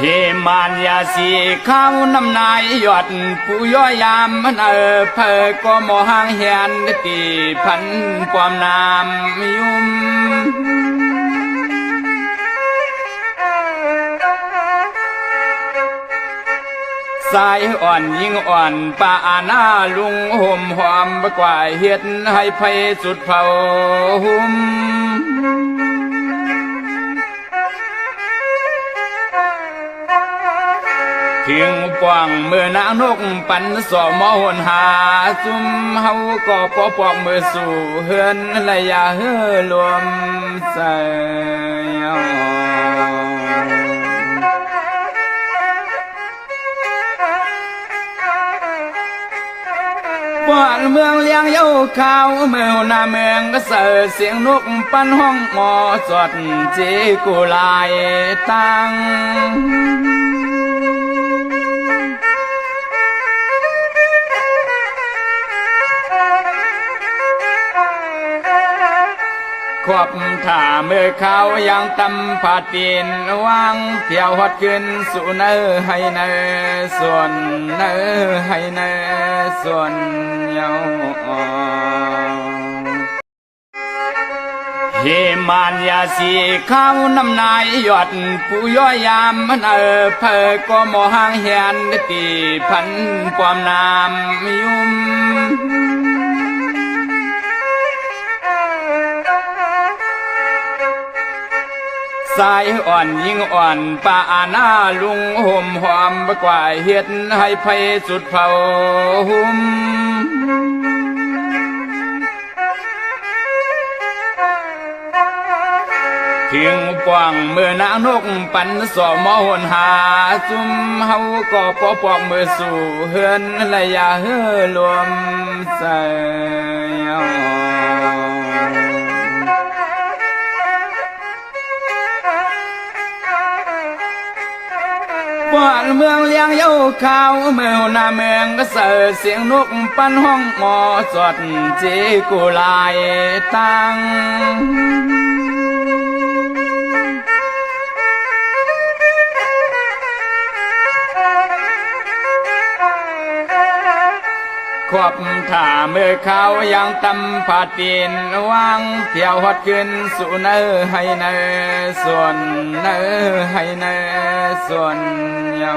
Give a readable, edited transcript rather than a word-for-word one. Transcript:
เฮมานยาสีข้าวน้ำนายยอดผู้ย่อยามมันเพอก็มอห่างเฮียนตีพันความนามยุ่มสายอ่อนยิ่งอ่อนป่าอาณาลุงห่มหอมกว่าเฮ็ดให้ไฟสุดเผาหุ่มถึงปวงเมื่อนางนกปันสอมหนหาซุ่มเฮาก็ปอปอกมือสู่เฮือนและอย่าเฮือรวมใส่บ้านเมืองเลี้ยงเย้าข้าวเมื่อหน้าเมืองก็เสิร์เสียงนกปันห้องหมอสดจีกุลายตังขอบถ่าเมื่อเขายังตำผาตีนวางเที่ยวฮอดขึ้นสู่เนอให้เนอส่วนเนอให้เนอส่วนเยาเฮมานยาสีข้าวน้ำนายยอดผู้ย่อยามมันเพอก็มอห่างเฮียนตีพันความนามยุ่มสายอ่อนยิ่งอ่อนป่าอาณาลุงห่มหอมกว่าเฮ็ดให้ไฟสุดเผาหุ่มถึงปวงเมื่อนางนกปันสอมหนหาซุ่มเฮาก็ปอปอกมือสู่เฮือนและอย่าเฮือรวมใส่บ้านเมืองเลี้ยงเย้าข้าวเมื่อหน้าเมืองก็เสิร์เสียงนกปันห้องหมอสดจีกุลายตังขอบถ่าเมื่อเขายังตำผาตีนวางเที่ยวฮอดขึ้นสู่เนอให้เนอส่วนเนอให้เนอส่วนเยา